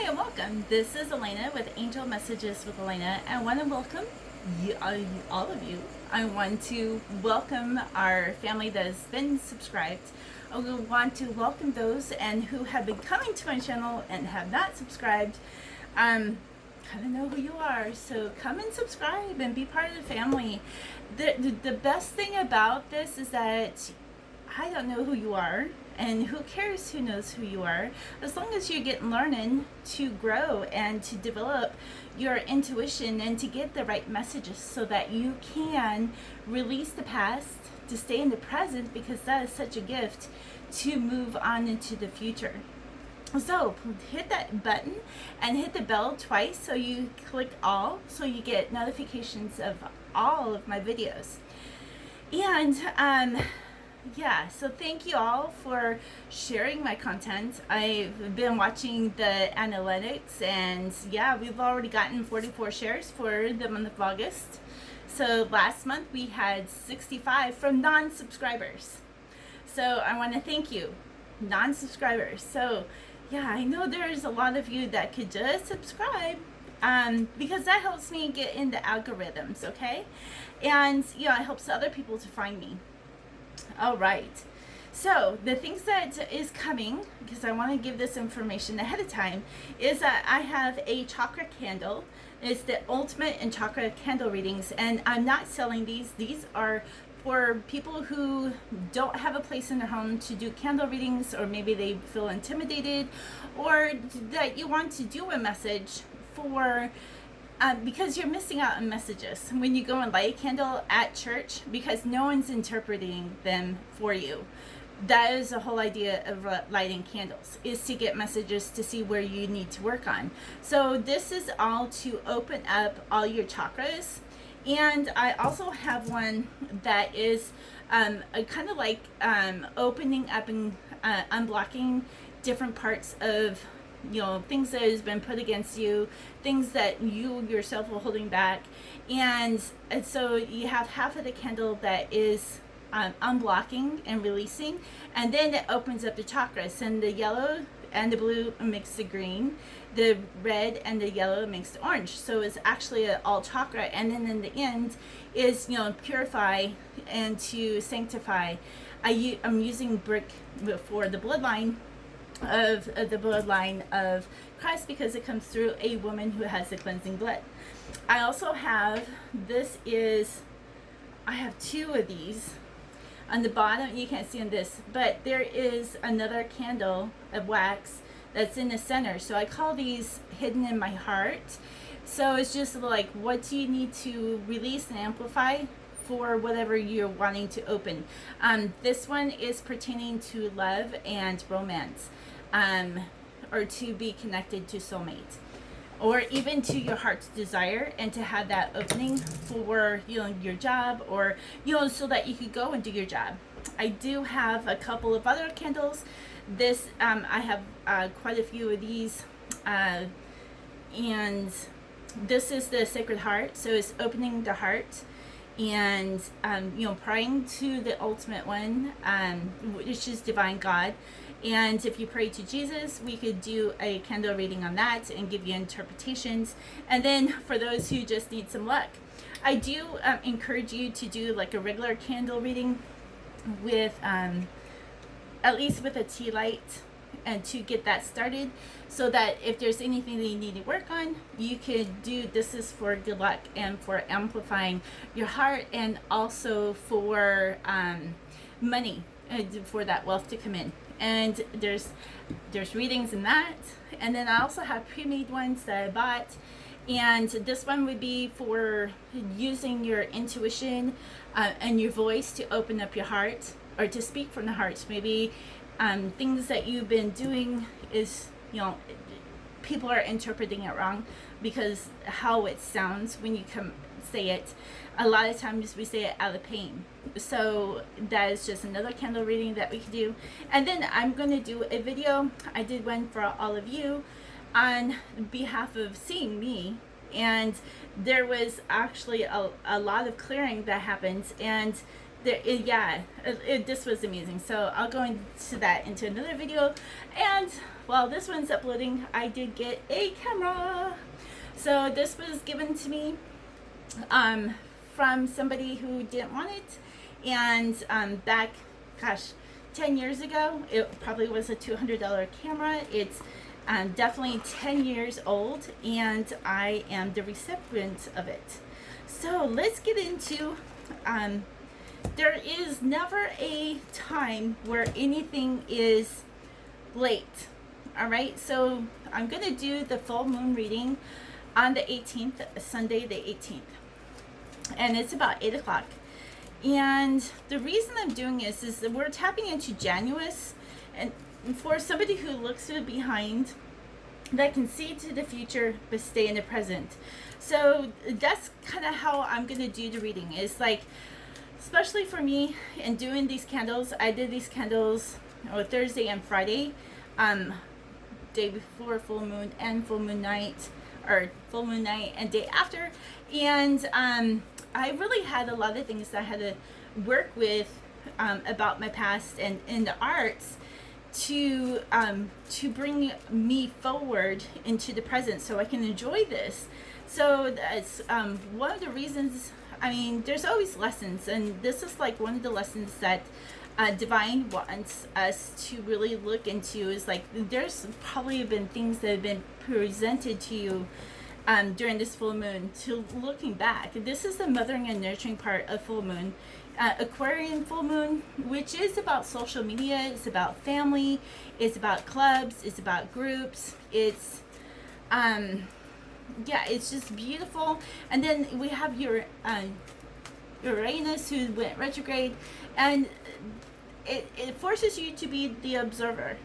Hi and welcome. This is Elena with Angel Messages with Elena. I want to welcome all of you. I want to welcome our family that has been subscribed. I want to welcome those and who have been coming to my channel and have not subscribed. Kind of know who you are, so come and subscribe and be part of the family. The best thing about this is that I don't know who you are, and who cares who knows who you are, as long as you're getting learning to grow and to develop your intuition and to get the right messages so that you can release the past, to stay in the present, because that is such a gift, to move on into the future. So hit that button and hit the bell twice so you click all, so you get notifications of all of my videos. And yeah, so thank you all for sharing my content. I've been watching the analytics, and yeah, we've already gotten 44 shares for the month of August. So last month we had 65 from non-subscribers. So I want to thank you, non-subscribers. So yeah, I know there's a lot of you that could just subscribe, because that helps me get in the algorithms, okay? And it helps other people to find me. All right, so the things that is coming, because I want to give this information ahead of time, is that I have a chakra candle. It's the ultimate in chakra candle readings, and I'm not selling these. These are for people who don't have a place in their home to do candle readings, or maybe they feel intimidated, or that you want to do a message for because you're missing out on messages when you go and light a candle at church, because no one's interpreting them for you. That is the whole idea of lighting candles, is to get messages, to see where you need to work on. So this is all to open up all your chakras. And I also have one that is a kind of like opening up and unblocking different parts of things that has been put against you, things that you yourself are holding back. And so you have half of the candle that is unblocking and releasing, and then it opens up the chakras, and the yellow and the blue makes the green, the red and the yellow makes the orange. So it's actually an all chakra, and then in the end is purify and to sanctify. I'm using brick for the bloodline of the bloodline of Christ, because it comes through a woman who has the cleansing blood. I also have, I have two of these. On the bottom, you can't see on this, but there is another candle of wax that's in the center. So I call these hidden in my heart. So it's just like, what do you need to release and amplify for whatever you're wanting to open? This one is pertaining to love and romance, or to be connected to soulmate, or even to your heart's desire, and to have that opening for your job, or so that you could go and do your job. I do have a couple of other candles. This I have quite a few of these, and this is the Sacred Heart. So it's opening the heart, and praying to the ultimate one, which is divine God. And if you pray to Jesus, we could do a candle reading on that and give you interpretations. And then for those who just need some luck, I do encourage you to do like a regular candle reading with at least with a tea light, and to get that started, so that if there's anything that you need to work on, you could do. This is for good luck and for amplifying your heart, and also for money, for that wealth to come in. And there's readings in that. And then I also have pre-made ones that I bought, and this one would be for using your intuition and your voice to open up your heart, or to speak from the heart. Maybe things that you've been doing is, people are interpreting it wrong, because how it sounds when you say it, a lot of times we say it out of pain. So that is just another candle reading that we can do. And then I'm going to do a video. I did one for all of you on behalf of seeing me, and there was actually a lot of clearing that happens, and this was amazing. So I'll go into that into another video. And while this one's uploading, I did get a camera. So this was given to me from somebody who didn't want it. And back, gosh, 10 years ago, it probably was a $200 camera. It's definitely 10 years old, and I am the recipient of it. So let's get into, there is never a time where anything is late. All right, so I'm going to do the full moon reading on the 18th, Sunday the 18th. And it's about 8 o'clock. And the reason I'm doing this is that we're tapping into Januus. And for somebody who looks to the behind, that can see to the future but stay in the present. So that's kind of how I'm going to do the reading. It's like, especially for me in doing these candles, I did these candles Thursday and Friday, day before full moon and full moon night, or full moon night and day after. And I really had a lot of things that I had to work with about my past and in the arts to bring me forward into the present so I can enjoy this. So that's one of the reasons. I mean, there's always lessons, and this is like one of the lessons that Divine wants us to really look into. Is like, there's probably been things that have been presented to you during this full moon, to looking back. This is the mothering and nurturing part of full moon. Aquarian full moon, which is about social media, it's about family, it's about clubs, it's about groups, it's it's just beautiful. And then we have your Uranus, who went retrograde, and it forces you to be the observer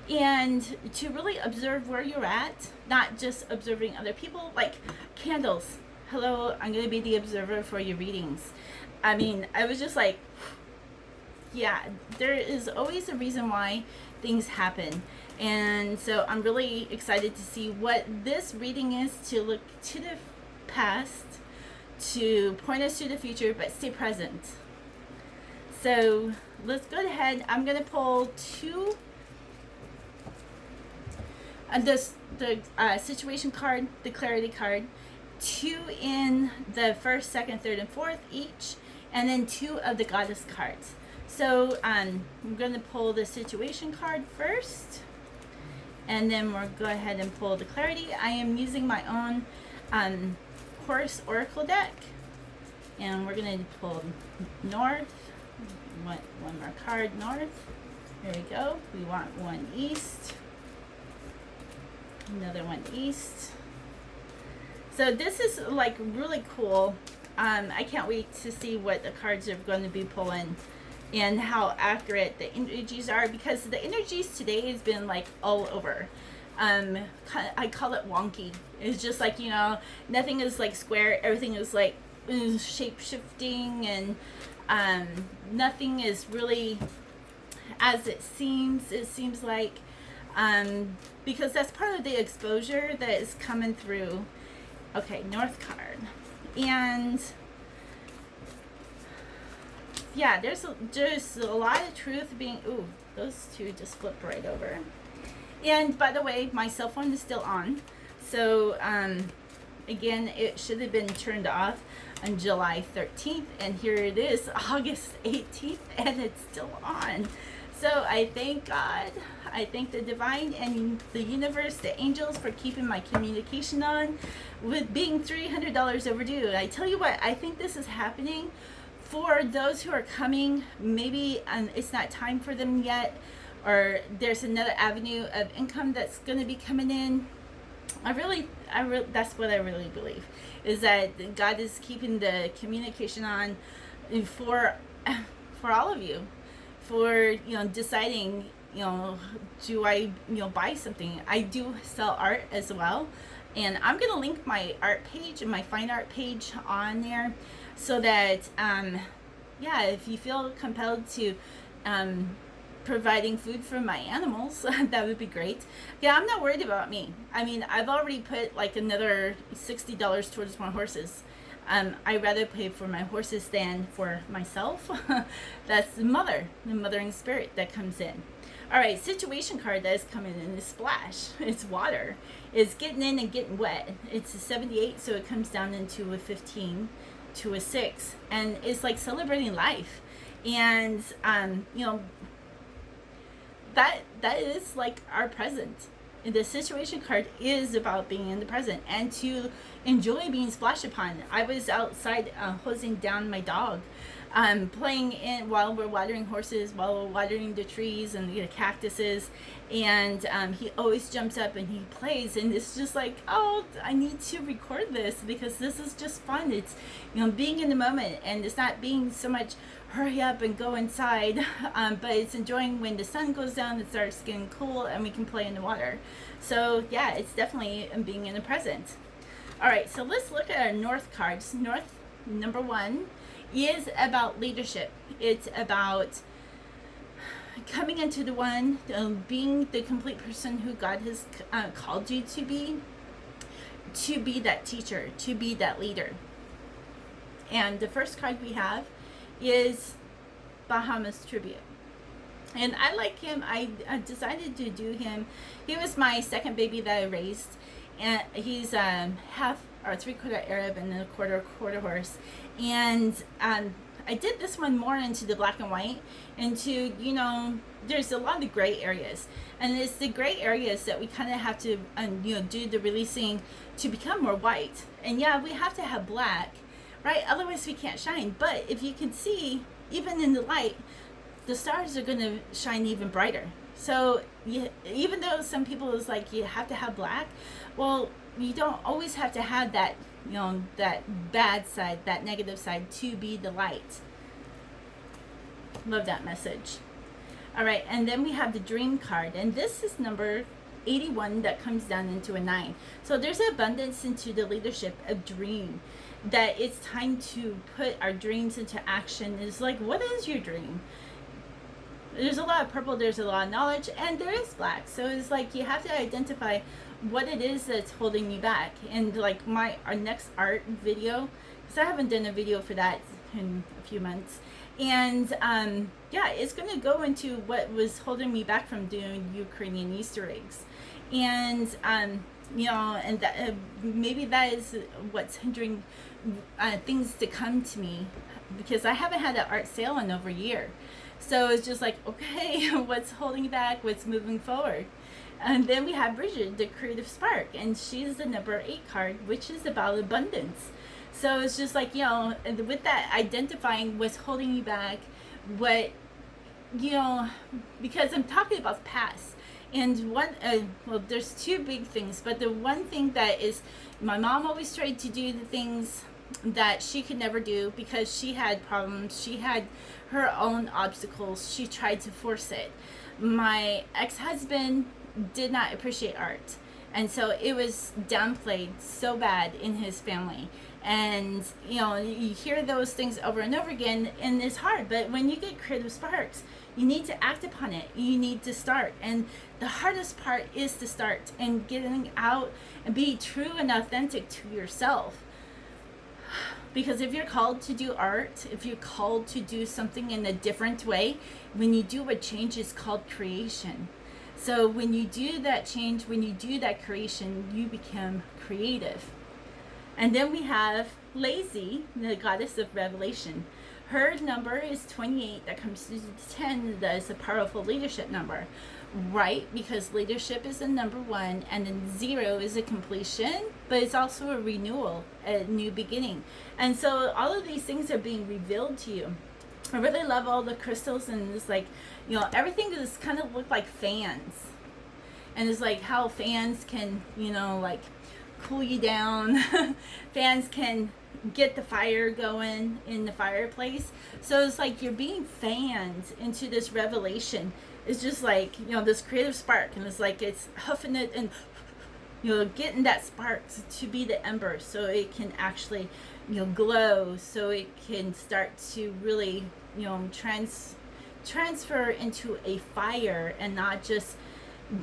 and to really observe where you're at, not just observing other people. Like candles, hello, I'm going to be the observer for your readings. I mean, I was just like, yeah, there is always a reason why things happen. And so I'm really excited to see what this reading is, to look to the past, to point us to the future, but stay present. So let's go ahead. I'm going to pull two, the situation card, the clarity card, two in the first, second, third, and fourth each, and then two of the goddess cards. So I'm going to pull the situation card first, and then we'll go ahead and pull the clarity. I am using my own Horus Oracle deck, and we're going to pull north. One more card, north. There we go. We want one east, another one east. So this is like really cool. I can't wait to see what the cards are going to be pulling and how accurate the energies are, because the energies today has been like all over. I call it wonky. It's just like, nothing is like square. Everything is like shape shifting, and nothing is really as it seems. It seems like because that's part of the exposure that is coming through. Okay, north card. And yeah, there's a lot of truth being, ooh, those two just flipped right over. And by the way, my cell phone is still on. So again, it should have been turned off on July 13th, and here it is, August 18th, and it's still on. So I thank God, I thank the divine and the universe, the angels, for keeping my communication on, with being $300 overdue. I tell you what, I think this is happening for those who are coming. Maybe it's not time for them yet, or there's another avenue of income that's going to be coming in. That's what I really believe, is that God is keeping the communication on for all of you, for deciding, do I buy something. I do sell art as well, and I'm gonna link my art page and my fine art page on there, so that if you feel compelled to providing food for my animals, that would be great. Yeah, I'm not worried about me. I mean, I've already put like another $60 towards my horses. I rather pray for my horses than for myself. That's the mothering spirit that comes in. All right, situation card that is coming in is splash. It's water. It's getting in and getting wet. It's a 78, so it comes down into a 15 to a 6, and it's like celebrating life. And that is like our present. The situation card is about being in the present and to enjoy being splashed upon. I was outside hosing down my dog, playing in while we're watering horses, while we're watering the trees and the cactuses, and he always jumps up and he plays, and it's just like, oh, I need to record this because this is just fun. It's being in the moment, and it's not being so much hurry up and go inside, but it's enjoying when the sun goes down, it starts getting cool, and we can play in the water. So yeah, it's definitely being in the present. All right, so let's look at our North cards. North, number 1, is about leadership. It's about coming into the one, being the complete person who God has called you to be that teacher, to be that leader. And the first card we have is Bahamas Tribute. And I like him. I decided to do him. He was my second baby that I raised, and he's half or 3/4 Arab and a quarter horse. And I did this one more into the black and white, into there's a lot of gray areas, and it's the gray areas that we kind of have to do the releasing to become more white. And yeah, we have to have black, right? Otherwise we can't shine. But if you can see, even in the light, the stars are going to shine even brighter. So even though some people is like you have to have black, well, you don't always have to have that that bad side, that negative side, to be the light. Love that message. All right, and then we have the dream card, and this is number 81 that comes down into a 9. So there's abundance into the leadership of dream, that it's time to put our dreams into action. It's like, what is your dream? There's a lot of purple, there's a lot of knowledge, and there is black. So it's like you have to identify what it is that's holding you back. And like our next art video, because I haven't done a video for that in a few months, and yeah, it's going to go into what was holding me back from doing Ukrainian Easter eggs. And and that maybe that is what's hindering things to come to me, because I haven't had an art sale in over a year. So it's just like, okay, what's holding you back? What's moving forward? And then we have Bridget, the creative spark, and she's the number 8 card, which is about abundance. So it's just like, with that, identifying what's holding you back, what, because I'm talking about the past. And one, well, there's 2 big things, but the one thing that is, my mom always tried to do the things that she could never do because she had problems. She had her own obstacles. She tried to force it. My ex-husband did not appreciate art, and so it was downplayed so bad in his family. And you hear those things over and over again, and it's hard. But when you get creative sparks, you need to act upon it. You need to start, and the hardest part is to start and getting out and be true and authentic to yourself. Because if you're called to do art, if you're called to do something in a different way, when you do a change, it's called creation. So when you do that change, when you do that creation, you become creative. And then we have Lazy, the goddess of revelation. Her number is 28, that comes to 10, that is a powerful leadership number, right? Because leadership is the number 1, and then 0 is a completion, but it's also a renewal, a new beginning. And so all of these things are being revealed to you. I really love all the crystals, and it's like, everything is kind of look like fans. And it's like how fans can, like cool you down. Fans can get the fire going in the fireplace. So it's like you're being fanned into this revelation. It's just like, this creative spark, and it's like it's huffing it and getting that spark to be the ember, so it can actually glow, so it can start to really transfer into a fire, and not just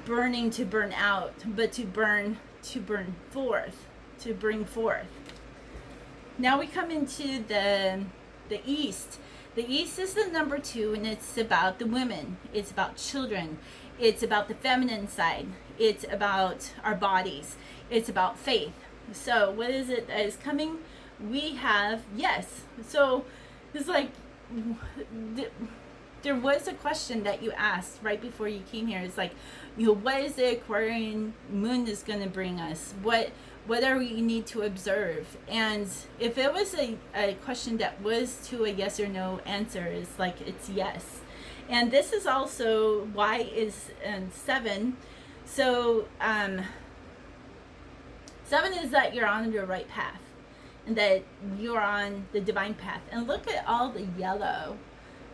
burning to burn out, but to burn forth, to bring forth. Now we come into the East. The East is the number 2, and it's about the women. It's about children. It's about the feminine side. It's about our bodies. It's about faith. So what is it that is coming? We have yes. So it's like there was a question that you asked right before you came here. It's like, what is the Aquarian moon is going to bring us? What are we need to observe? And if it was a question that was to a yes or no answer, it's like it's yes. And this is also why is 7. So 7 is that you're on your right path and that you're on the divine path. And look at all the yellow,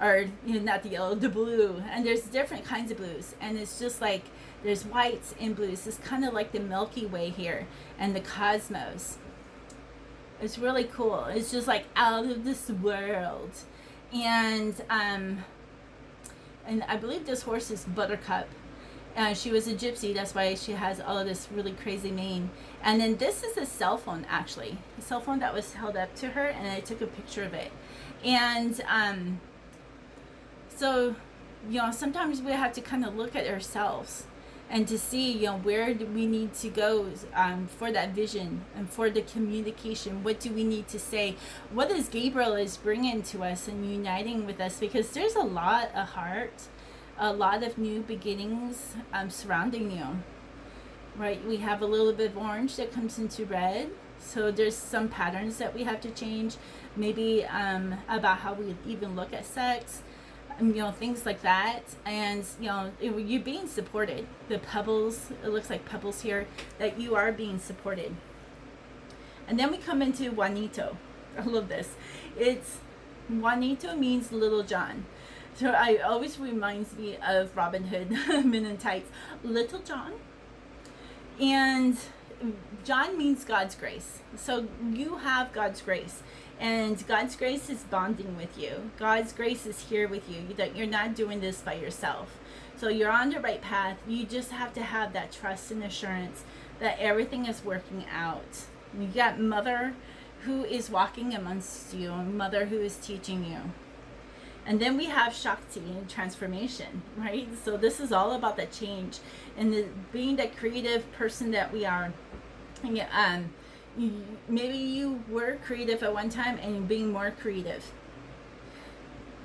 or not the yellow, the blue. And there's different kinds of blues, and it's just like there's whites and blues. It's kind of like the Milky Way here and the cosmos. It's really cool. It's just like out of this world. And I believe this horse is Buttercup. She was a gypsy, that's why she has all of this really crazy mane. And then this is a cell phone, actually. A cell phone that was held up to her, and I took a picture of it. And so, sometimes we have to kind of look at ourselves and to see, where do we need to go for that vision and for the communication. What do we need to say? What is Gabriel is bringing to us and uniting with us? Because there's a lot of heart, a lot of new beginnings surrounding you, right? We have a little bit of orange that comes into red. So there's some patterns that we have to change, maybe about how we even look at sex, things like that. And you're being supported. The pebbles, it looks like pebbles here, that you are being supported. And then we come into Juanito. I love this. It's Juanito means Little John. So I always reminds me of Robin Hood, Men in Tights, Little John. And John means God's grace. So you have God's grace. And God's grace is bonding with you. God's grace is here with you. That you're not doing this by yourself. So you're on the right path. You just have to have that trust and assurance that everything is working out. You got Mother who is walking amongst you, and Mother who is teaching you. And then we have Shakti and transformation, right? So this is all about the change and being the creative person that we are. And, maybe you were creative at one time and being more creative.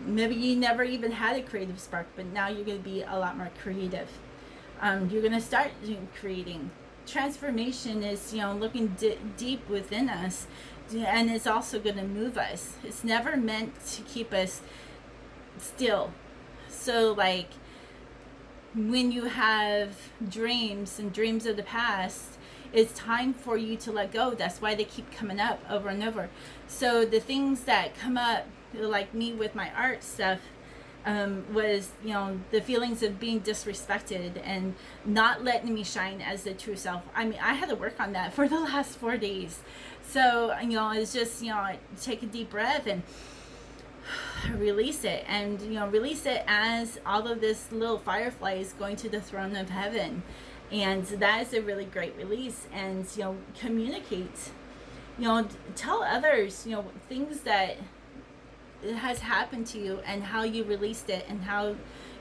Maybe you never even had a creative spark, but now you're going to be a lot more creative. You're going to start creating. Transformation is, looking deep within us, and it's also going to move us. It's never meant to keep us still. So like when you have dreams and dreams of the past, it's time for you to let go. That's why they keep coming up over and over. So the things that come up, like me with my art stuff, was the feelings of being disrespected and not letting me shine as the true self. I mean, I had to work on that for the last 4 days. So it's just take a deep breath and release it, and release it as all of this little firefly is going to the throne of heaven. And that is a really great release. And communicate, tell others things that has happened to you and how you released it, and how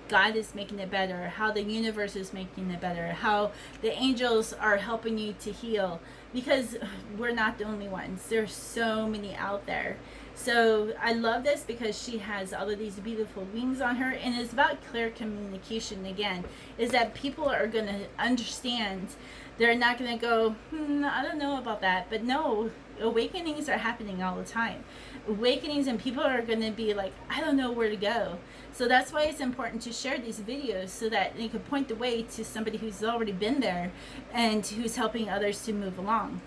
God is making it better, how the universe is making it better, how the angels are helping you to heal, because we're not the only ones. There's so many out there. So I love this because she has all of these beautiful wings on her, and it's about clear communication again, is that people are going to understand. They're not going to go, I don't know about that. But no, awakenings are happening all the time. Awakenings, and people are going to be like, I don't know where to go. So that's why it's important to share these videos, so that you can point the way to somebody who's already been there and who's helping others to move along.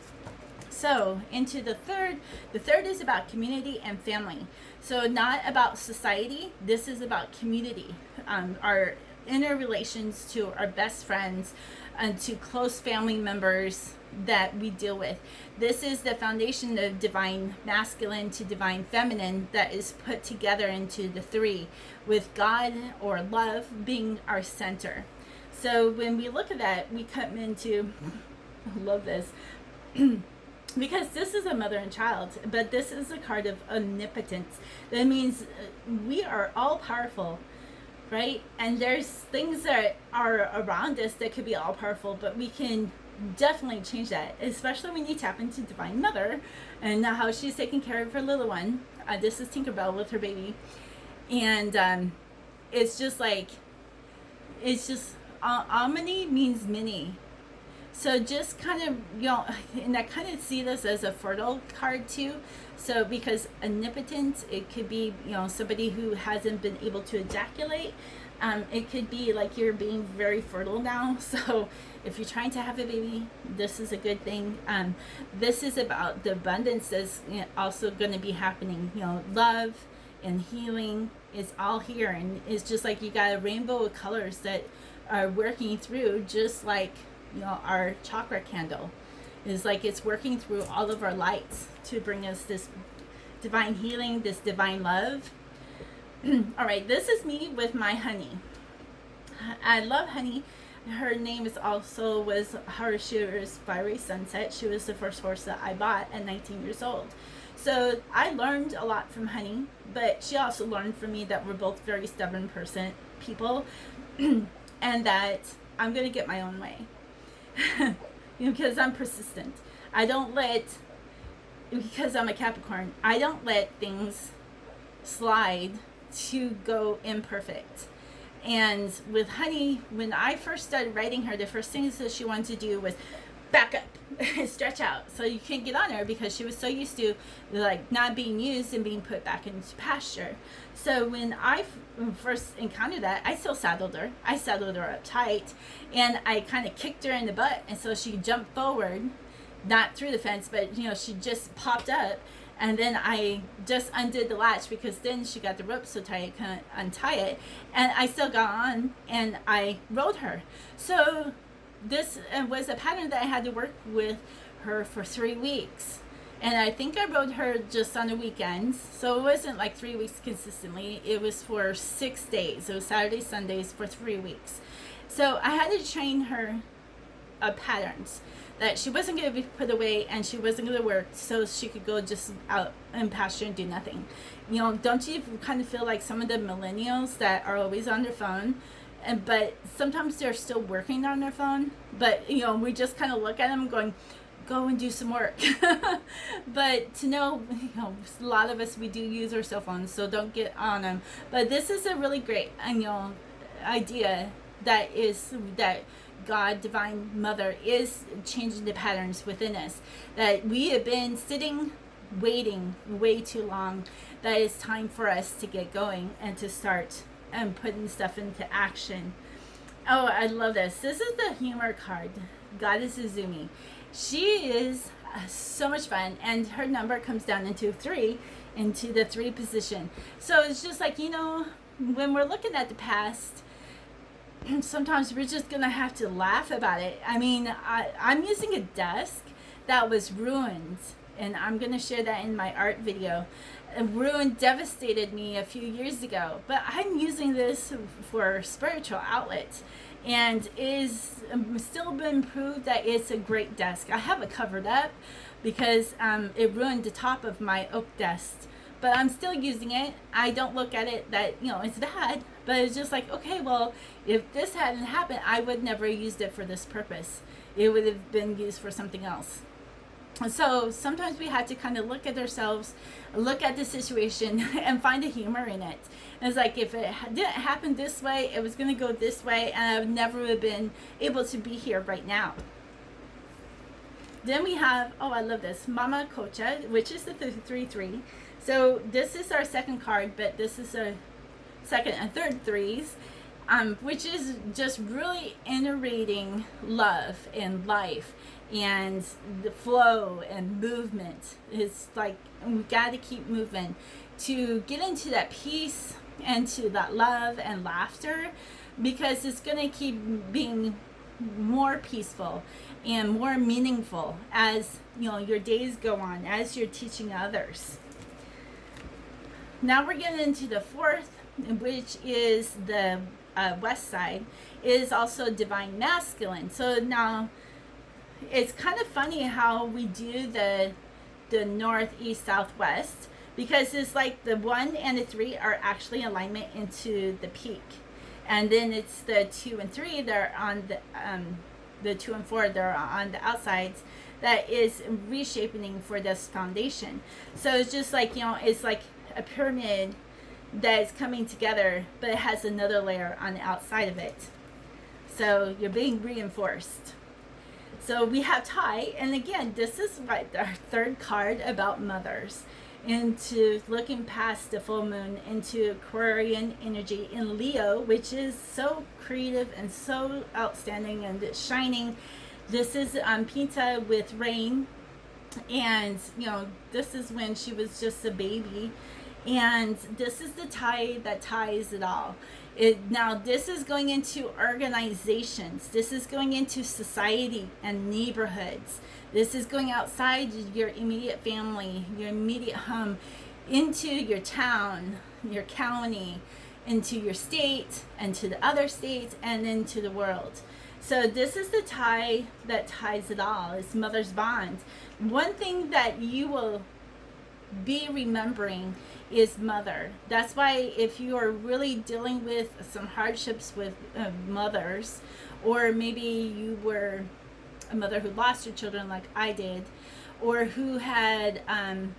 So into the third is about community and family. So not about society. This is about community, our inner relations to our best friends and to close family members that we deal with. This is the foundation of divine masculine to divine feminine that is put together into the 3, with God or love being our center. So when we look at that, we come into, I love this, because this is a mother and child, but this is a card of omnipotence. That means we are all powerful, right? And there's things that are around us that could be all powerful, but we can definitely change that, especially when you tap into Divine Mother and how she's taking care of her little one. This is Tinkerbell with her baby. And it's just like, it's just, omni means many. So just kind of, and I kind of see this as a fertile card too. So because omnipotent, it could be, somebody who hasn't been able to ejaculate. It could be like you're being very fertile now. So if you're trying to have a baby, this is a good thing. This is about the abundance that's also going to be happening. Love and healing is all here. And it's just like you got a rainbow of colors that are working through, just like our chakra candle is like it's working through all of our lights to bring us this divine healing, this divine love. All right, this is me with my honey. I love honey. Her name is also was Harishira's Fiery Sunset. She was the first horse that I bought at 19 years old. So I learned a lot from honey, but she also learned from me that we're both very stubborn people and that I'm going to get my own way. Because I'm persistent. Because I'm a Capricorn, I don't let things slide to go imperfect. And with honey, when I first started writing her, the first things that she wanted to do was back up, stretch out. So you can't get on her because she was so used to like not being used and being put back into pasture. So when I first encountered that, I still saddled her. I saddled her up tight, and I kind of kicked her in the butt, and so she jumped forward, not through the fence, but she just popped up. And then I just undid the latch because then she got the rope so tight I couldn't untie it. And I still got on and I rode her. So this was a pattern that I had to work with her for 3 weeks. And I think I rode her just on the weekends. So it wasn't like 3 weeks consistently. It was for 6 days. It was Saturdays, Sundays for 3 weeks. So I had to train her patterns that she wasn't going to be put away and she wasn't going to work so she could go just out in pasture and do nothing. Don't you kind of feel like some of the millennials that are always on their phone, but sometimes they're still working on their phone, but we just kind of look at them going, go and do some work. But to know, a lot of us, we do use our cell phones, so don't get on them. But this is a really great idea that God, Divine Mother, is changing the patterns within us. That we have been sitting, waiting way too long. That it's time for us to get going and to start and putting stuff into action. Oh, I love this. This is the humor card, Goddess Izumi. She is so much fun, and her number comes down into 3, into the 3 position. So it's just like, when we're looking at the past, sometimes we're just gonna have to laugh about it. I mean, I'm using a desk that was ruined, and I'm gonna share that in my art video. Ruined, devastated me a few years ago, but I'm using this for spiritual outlets, and is still been proved that it's a great desk. I have it covered up because it ruined the top of my oak desk, but I'm still using it. I don't look at it that it's bad, but it's just like, okay, well, if this hadn't happened, I would never have used it for this purpose. It would have been used for something else. So sometimes we have to kind of look at ourselves, look at the situation, and find the humor in it. And it's like, if it didn't happen this way, it was going to go this way, and I would never have been able to be here right now. Then we have, oh, I love this, Mama Kocha, which is the 3-3. So this is our second card, but this is a second and third 3s, which is just really iterating love and life and the flow and movement. It's like we got to keep moving to get into that peace and to that love and laughter, because it's going to keep being more peaceful and more meaningful as your days go on, as you're teaching others. Now we're getting into the 4th, which is the west side. It is also divine masculine. So now it's kind of funny how we do the north, east, south, west, because it's like the 1 and the 3 are actually alignment into the peak, and then it's the 2 and 3 that are on the 2 and 4 that are on the outsides, that is reshaping for this foundation. So it's just like, it's like a pyramid that is coming together, but it has another layer on the outside of it. So you're being reinforced. So we have Ty, and again, this is what our third card about mothers, into looking past the full moon into Aquarian energy in Leo, which is so creative and so outstanding and shining. This is Pinta with rain, and this is when she was just a baby, and this is the tie that ties it all. Now this is going into organizations, this is going into society and neighborhoods, this is going outside your immediate family, your immediate home, into your town, your county, into your state, and to the other states, and into the world. So this is the tie that ties it all. It's mother's bond. One thing that you will be remembering is mother. That's why if you are really dealing with some hardships with mothers, or maybe you were a mother who lost her children like I did, or who had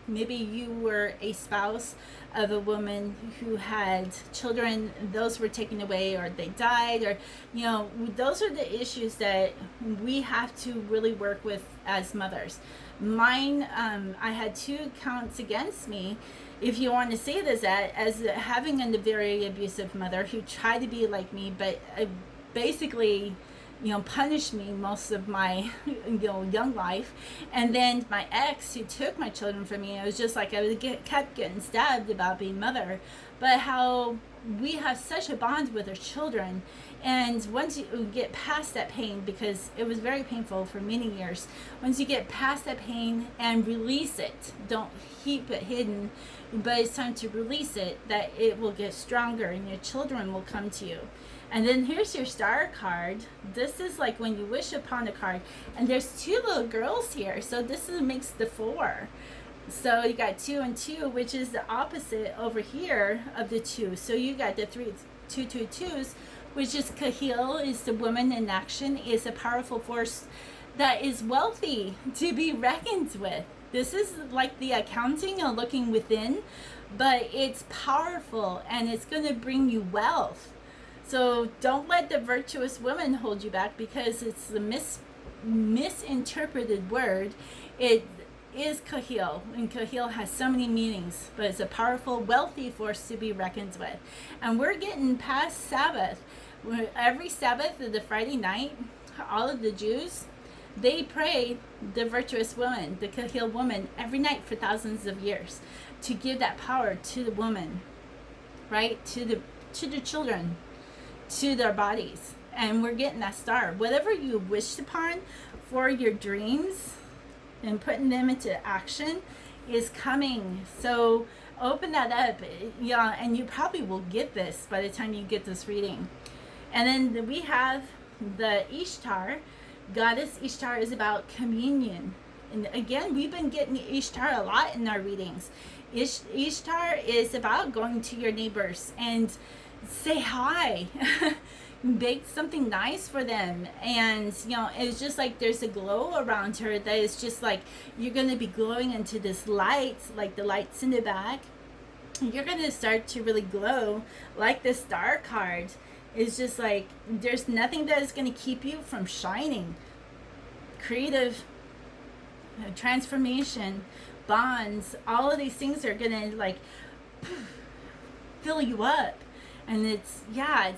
maybe you were a spouse of a woman who had children, those were taken away or they died, or those are the issues that we have to really work with as mothers. Mine, I had 2 counts against me, if you want to say this, as having a very abusive mother who tried to be like me, but basically punished me most of my young life. And then my ex, who took my children from me, it was just like I kept getting stabbed about being mother. But how we have such a bond with our children, and once you get past that pain, because it was very painful for many years, once you get past that pain and release it, don't keep it hidden, but it's time to release it, that it will get stronger and your children will come to you. And then here's your star card. This is like when you wish upon a card, and there's 2 little girls here, so this makes the 4. So you got 2 and 2, which is the opposite over here of the 2. So you got the 2 2s, which is Kahil, is the woman in action, is a powerful force that is wealthy to be reckoned with. This is like the accounting and looking within, but it's powerful and it's going to bring you wealth. So don't let the virtuous woman hold you back, because it's the misinterpreted word. It is Kahil, and Kahil has so many meanings, but it's a powerful, wealthy force to be reckoned with. And we're getting past Sabbath. Every Sabbath, the Friday night, all of the Jews, they pray the virtuous woman, the Kahil woman, every night for thousands of years, to give that power to the woman, right? To the children, to their bodies. And we're getting that star. Whatever you wished upon for your dreams and putting them into action is coming. So open that up, and you probably will get this by the time you get this reading. And then we have the Ishtar. Goddess Ishtar is about communion. And again, we've been getting Ishtar a lot in our readings. Ishtar is about going to your neighbors and say hi. Bake something nice for them, and it's just like there's a glow around her that is just like you're going to be glowing into this light, like the lights in the back. You're going to start to really glow like the star card. It's just like there's nothing that is going to keep you from shining. Creative transformation, bonds, all of these things are going to like fill you up. And it's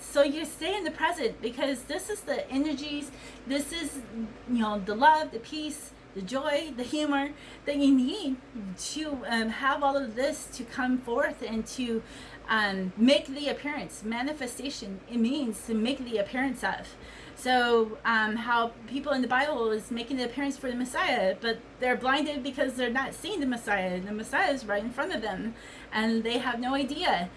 so you stay in the present, because this is the energies, this is the love, the peace, the joy, the humor that you need to have all of this to come forth and to make the appearance. Manifestation, it means to make the appearance of. So how people in the Bible is making the appearance for the Messiah, but they're blinded because they're not seeing the Messiah. The Messiah is right in front of them, and they have no idea.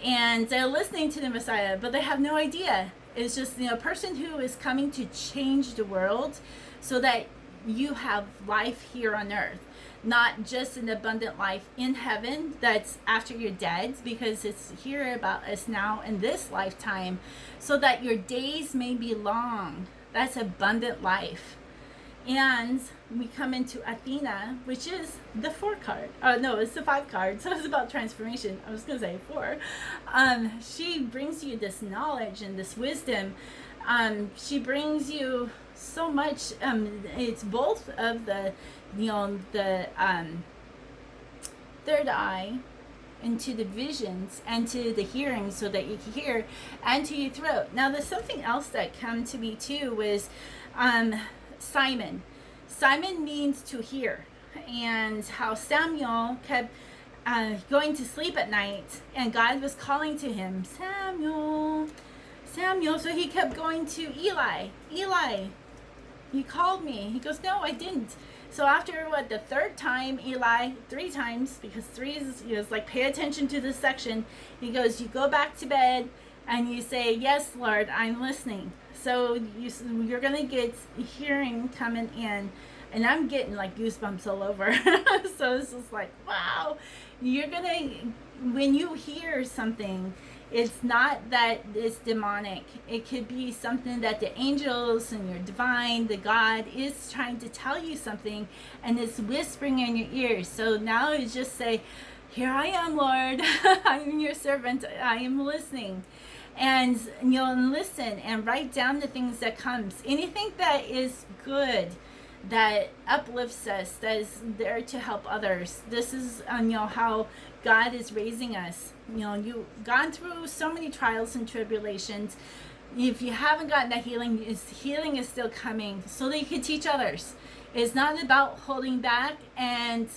And they're listening to the Messiah, but they have no idea. It's just a person who is coming to change the world so that you have life here on earth, not just an abundant life in heaven that's after you're dead, because it's here about us now in this lifetime, so that your days may be long. That's abundant life. And we come into Athena, which is the 4 card. Oh no, it's the 5 card. So it's about transformation. I was gonna say 4. She brings you this knowledge and this wisdom. She brings you so much. It's both of the, the third eye, into the visions and to the hearing, so that you can hear, and to your throat. Now, there's something else that came to me too, was Simon. Simon means to hear, and how Samuel kept going to sleep at night, and God was calling to him, Samuel, Samuel. So he kept going to Eli, Eli, you called me. He goes, no, I didn't. So after the 3rd time, Eli, 3 times, because 3 is like, pay attention to this section. He goes, you go back to bed and you say, yes, Lord, I'm listening. So you're going to get hearing coming in. And I'm getting like goosebumps all over. So it's just like, wow. You're going to, when you hear something, it's not that it's demonic. It could be something that the angels and your divine, the God, is trying to tell you something, and it's whispering in your ears. So now you just say, here I am, Lord. I'm your servant. I am listening. And listen and write down the things that comes. Anything that is good, that uplifts us, that is there to help others. This is how God is raising us. You've gone through so many trials and tribulations. If you haven't gotten that healing is still coming, so that you can teach others. It's not about holding back and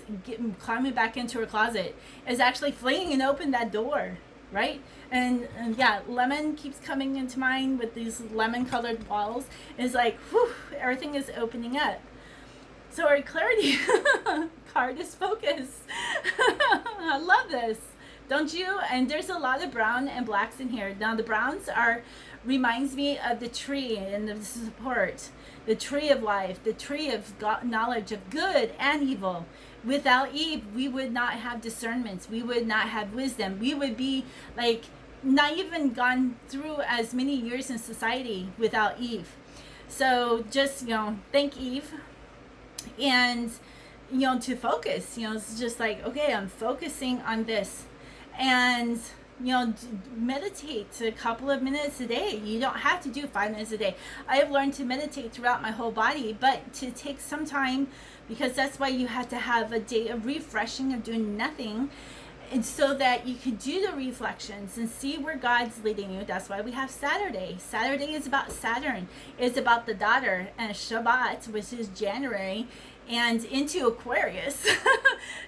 climbing back into a closet. It's actually flinging open that door, right? And yeah, lemon keeps coming into mind with these lemon colored walls. It's like, whew, everything is opening up. So our clarity card is focus. I love this, don't you? And there's a lot of brown and blacks in here. Now the browns reminds me of the tree and the support, the tree of life, the tree of God, knowledge of good and evil. Without Eve, we would not have discernments. We would not have wisdom. We would be like not even gone through as many years in society without Eve. So just, thank Eve. And to focus, it's just like, okay, I'm focusing on this. And meditate a couple of minutes a day. You don't have to do 5 minutes a day. I have learned to meditate throughout my whole body, but to take some time, because that's why you have to have a day of refreshing, of doing nothing, and so that you can do the reflections and see where God's leading you. That's why we have Saturday. Saturday is about Saturn. It's about the daughter, and Shabbat, which is January, and into Aquarius.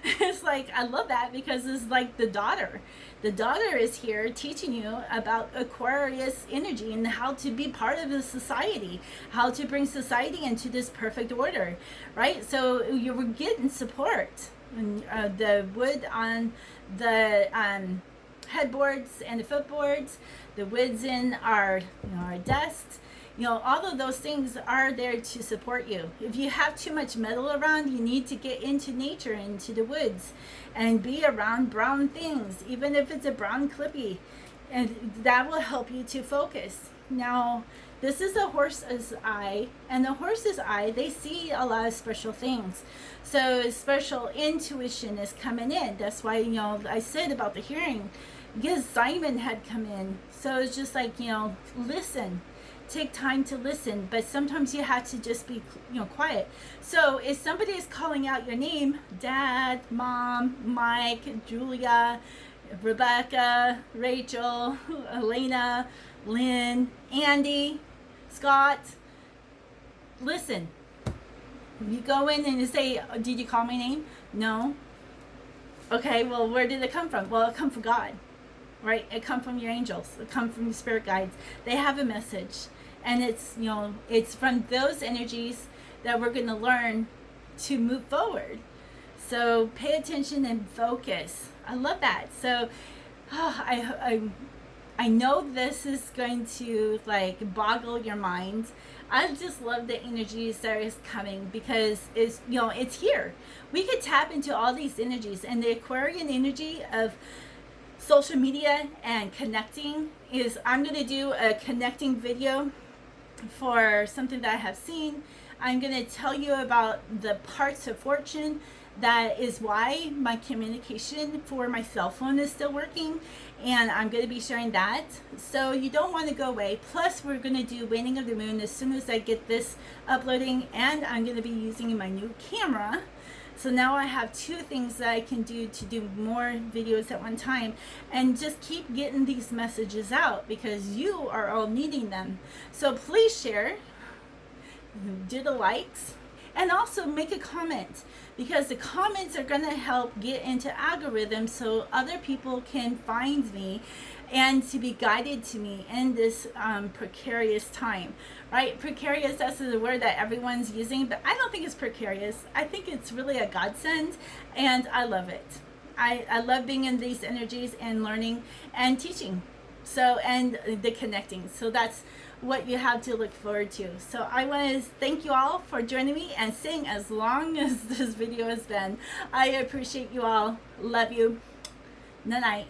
It's like, I love that, because it's like the daughter. The daughter is here teaching you about Aquarius energy and how to be part of the society, how to bring society into this perfect order, right? So you were getting support. And, the wood on the headboards and the footboards, the woods in our our desks, all of those things are there to support you. If you have too much metal around, you need to get into nature, into the woods, and be around brown things, even if it's a brown clippy, and that will help you to focus. Now, this is a horse's eye, and the horse's eye, they see a lot of special things. So special intuition is coming in. That's why, I said about the hearing, because Simon had come in. So it's just like, listen. Take time to listen, but sometimes you have to just be, quiet. So if somebody is calling out your name, Dad, Mom, Mike, Julia, Rebecca, Rachel, Elena, Lynn, Andy, Scott, listen. You go in and you say, did you call my name? No. Okay, well, where did it come from? Well, it come from God, right? It come from your angels. It come from your spirit guides. They have a message. And it's, it's from those energies that we're going to learn to move forward. So pay attention and focus. I love that. So I know this is going to like boggle your mind. I just love the energies that is coming because it's here. We could tap into all these energies, and the Aquarian energy of social media and connecting is, I'm going to do a connecting video for something that I have seen. I'm going to tell you about the parts of fortune that is why my communication for my cell phone is still working, and I'm going to be sharing that. So you don't want to go away. Plus, we're going to do waning of the moon as soon as I get this uploading, and I'm going to be using my new camera. So now I have two things that I can do to do more videos at one time, and just keep getting these messages out because you are all needing them. So please share, do the likes, and also make a comment, because the comments are going to help get into algorithms so other people can find me and to be guided to me in this precarious time, right? Precarious, that's the word that everyone's using, but I don't think it's precarious. I think it's really a godsend, and I love it. I love being in these energies and learning and teaching. So, and the connecting. So that's what you have to look forward to. So I want to thank you all for joining me and staying as long as this video has been. I appreciate you all. Love you. Night night.